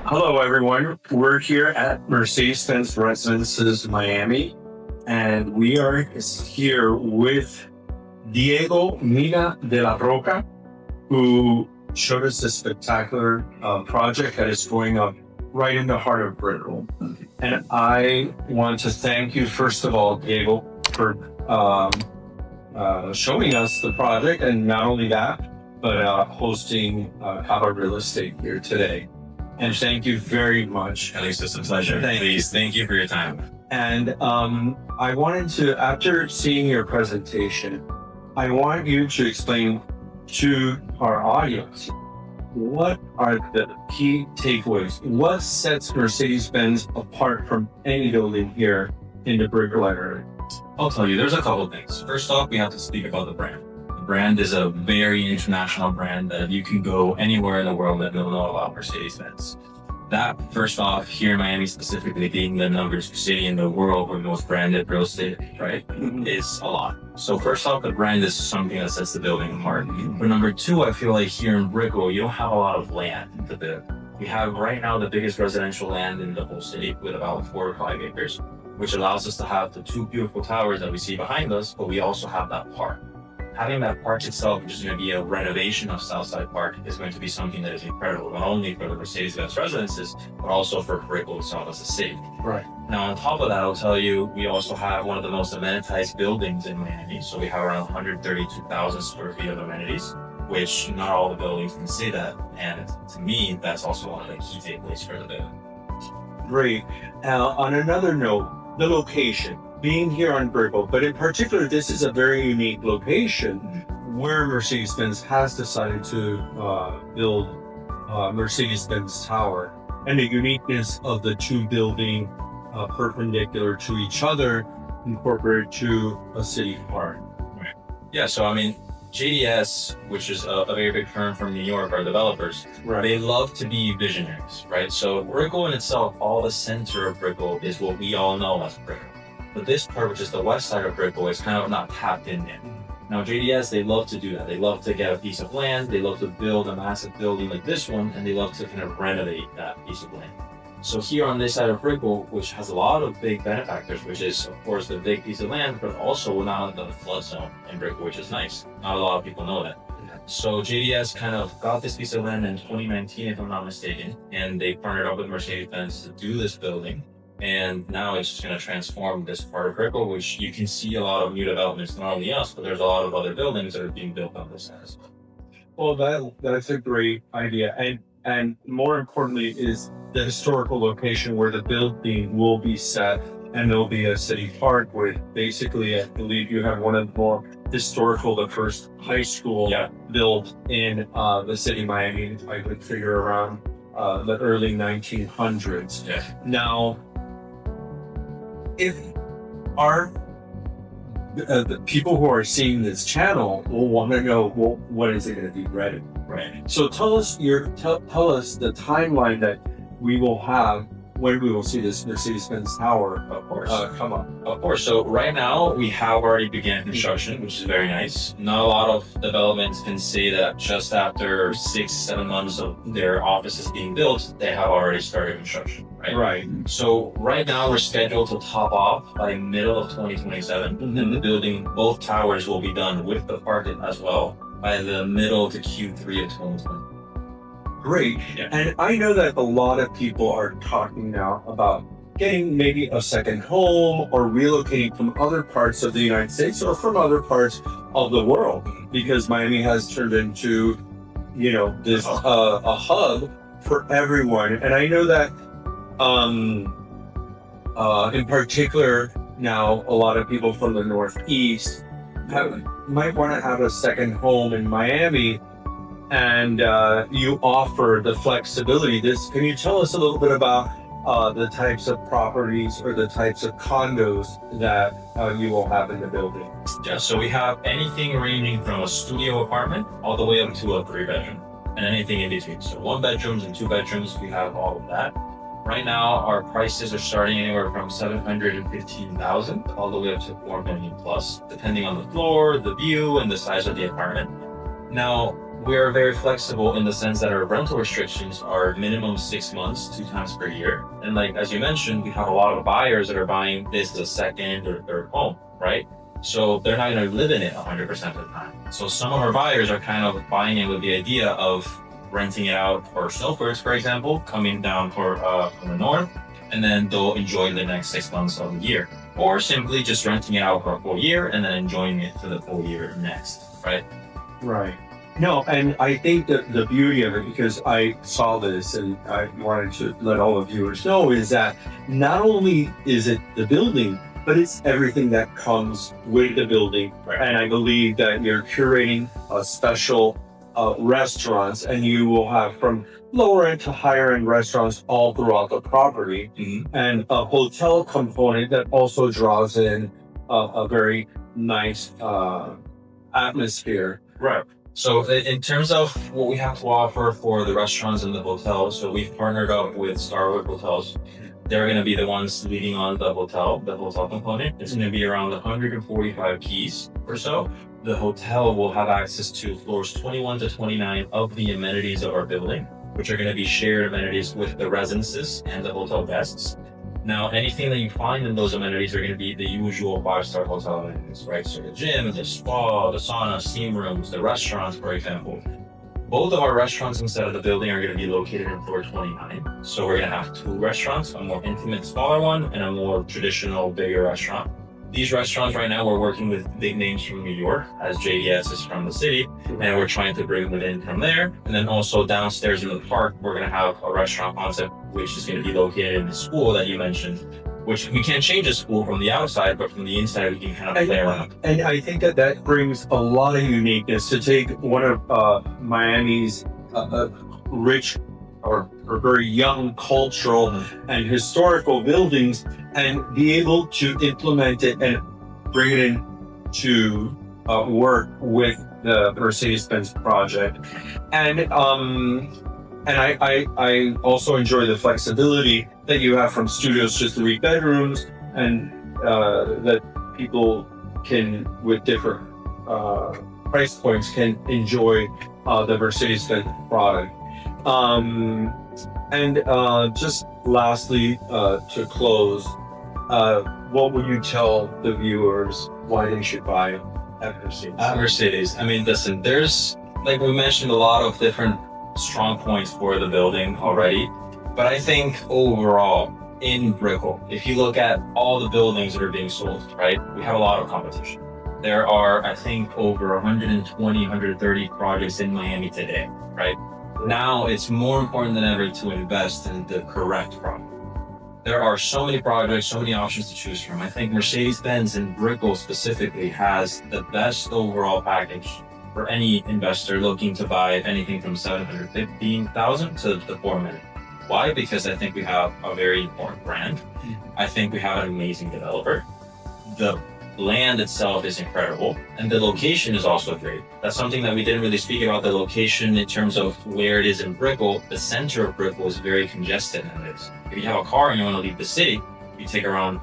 Hello, everyone. We're here at Mercedes-Benz Residences Miami, and we are here with Diego Mina de la Roca, who showed us a spectacular project that is going up right in the heart of Brickell. And I want to thank you, first of all, Diego, for showing us the project, and not only that, but hosting Cava Real Estate here today. And thank you very much. At least it's a pleasure. Please, thank you for your time. And I wanted to, after seeing your presentation, I want you to explain to our audience, what are the key takeaways? What sets Mercedes-Benz apart from any building here in the Brickell area? I'll tell you, there's a couple of things. First off, we have to speak about the brand. The brand is a very international brand that you can go anywhere in the world that will know about Mercedes-Benz. That, first off, here in Miami specifically, being the number 2 city in the world with most branded real estate, right, is a lot. So first off, the brand is something that sets the building apart. But number 2, I feel like here in Brickell, you don't have a lot of land to build. We have right now the biggest residential land in the whole city with about 4 or 5 acres, which allows us to have the 2 beautiful towers that we see behind us, but we also have that park. Having that park itself, which is going to be a renovation of Southside Park, is going to be something that is incredible, not only for the Mercedes-Benz residences, but also for Brickell itself as a city. Right. Now, on top of that, I'll tell you, we also have one of the most amenitized buildings in Miami. So we have around 132,000 square feet of amenities, which not all the buildings can say that. And to me, that's also one of the key takeaways for the building. Great. On another note, the location. Being here on Brickell, but in particular, this is a very unique location where Mercedes-Benz has decided to build Mercedes-Benz Tower, and the uniqueness of the 2 buildings perpendicular to each other, incorporated to a city park. Right. Yeah, so I mean, JDS, which is a very big firm from New York, our developers, right, they love to be visionaries, right? So Brickell in itself, all the center of Brickell is what we all know as Brickell. But this part, which is the west side of Brickell, is kind of not tapped in yet. Now, JDS, they love to do that. They love to get a piece of land, they love to build a massive building like this one, and they love to kind of renovate that piece of land. So here on this side of Brickell, which has a lot of big benefactors, which is, of course, the big piece of land, but also now the flood zone in Brickell, which is nice. Not a lot of people know that. So JDS kind of got this piece of land in 2019, if I'm not mistaken, and they partnered up with Mercedes-Benz to do this building. And now it's just going to transform this part of Brickell, which you can see a lot of new developments, not only us, but there's a lot of other buildings that are being built on this side as well. Well, that's a great idea. And more importantly is the historical location where the building will be set, and there'll be a city park with basically, I believe you have one of the more historical, the first high school built in the city of Miami. I would figure around the early 1900s. Yeah. Now, if the people who are seeing this channel will want to know, well, what is it going to be ready? Right. So tell us tell us the timeline that we will have when we will see this Mercedes-Benz Tower, of course, come up. Of course. So right now we have already began construction, which is very nice. Not a lot of developments can say that just after 6-7 months of their offices being built, they have already started construction. Right. Right. So right now we're scheduled to top off by middle of 2027, and the building, both towers will be done with the park as well by the middle to Q3 of 2020. Great. Yeah. And I know that a lot of people are talking now about getting maybe a second home or relocating from other parts of the United States or from other parts of the world, because Miami has turned into, this a hub for everyone. And I know that in particular now, a lot of people from the Northeast might want to have a second home in Miami, and you offer the flexibility. Can you tell us a little bit about the types of properties or the types of condos that you will have in the building? Yeah, so we have anything ranging from a studio apartment all the way up to a 3-bedroom, and anything in between. So 1 bedrooms and 2 bedrooms, we have all of that. Right now, our prices are starting anywhere from $715,000 all the way up to $4 million plus, depending on the floor, the view, and the size of the apartment. Now, we are very flexible in the sense that our rental restrictions are minimum 6 months, 2 times per year. And like, as you mentioned, we have a lot of buyers that are buying this as a second or third home, right? So they're not going to live in it 100% of the time. So some of our buyers are kind of buying it with the idea of renting it out for snowbirds, for example, coming down from the north, and then they'll enjoy the next 6 months of the year. Or simply just renting it out for a full year and then enjoying it for the full year next, right? Right. No, and I think that the beauty of it, because I saw this and I wanted to let all the viewers know, is that not only is it the building, but it's everything that comes with the building. Right. And I believe that you're curating a special restaurants, and you will have from lower end to higher end restaurants all throughout the property, and a hotel component that also draws in a very nice atmosphere. Right. So in terms of what we have to offer for the restaurants and the hotels, so we've partnered up with Starwood Hotels. They're going to be the ones leading on the hotel component. It's going to be around 145 keys or so. The hotel will have access to floors 21 to 29 of the amenities of our building, which are going to be shared amenities with the residences and the hotel guests. Now, anything that you find in those amenities are going to be the usual 5-star hotel amenities, right? So the gym, the spa, the sauna, steam rooms, the restaurants, for example. Both of our restaurants inside of the building are going to be located in floor 29. So we're going to have 2 restaurants, a more intimate, smaller one, and a more traditional, bigger restaurant. These restaurants right now, we're working with big names from New York, as JDS is from the city, and we're trying to bring them in from there. And then also downstairs in the park, we're going to have a restaurant concept, which is going to be located in the school that you mentioned, which we can't change the school from the outside, but from the inside, we can kind of play around. And I think that brings a lot of uniqueness to take one of Miami's rich or very young cultural and historical buildings and be able to implement it and bring it in to work with the Mercedes-Benz project. And I also enjoy the flexibility that you have from studios to 3 bedrooms, and that people can, with different price points, can enjoy the Mercedes-Benz product. Just lastly, to close, what would you tell the viewers why they should buy at Mercedes? At Mercedes, I mean, listen, there's, like we mentioned, a lot of different strong points for the building already. But I think overall, in Brickell, if you look at all the buildings that are being sold, right, we have a lot of competition. There are, I think, over 120, 130 projects in Miami today, right? Now it's more important than ever to invest in the correct product. There are so many projects, so many options to choose from. I think Mercedes-Benz and Brickell specifically has the best overall package for any investor looking to buy anything from $715,000 to the $4 million. Why? Because I think we have a very important brand. I think we have an amazing developer. The land itself is incredible, and the location is also great. That's something that we didn't really speak about, the location in terms of where it is in Brickell. The center of Brickell is very congested nowadays. If you have a car and you want to leave the city, you take around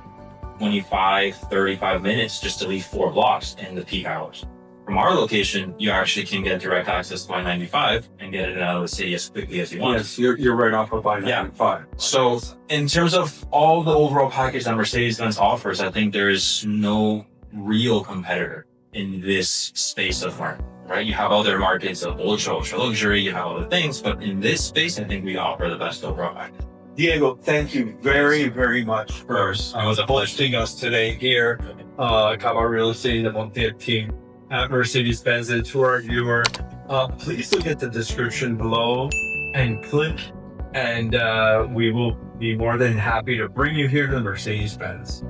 25, 35 minutes just to leave 4 blocks in the peak hours. From our location, you actually can get direct access to I-95 and get it out of the city as quickly as you want. Yes, you're right off of I-95. Yeah. So in terms of all the overall package that Mercedes-Benz offers, I think there is no real competitor in this space of market, right? You have other markets of ultra luxury, you have other things, but in this space, I think we offer the best overall package. Diego, thank you very, very much for hosting us today here at Cabo Real Estate and the Montiel team at Mercedes-Benz. And to our viewer, please look at the description below and click, and we will be more than happy to bring you here to Mercedes-Benz.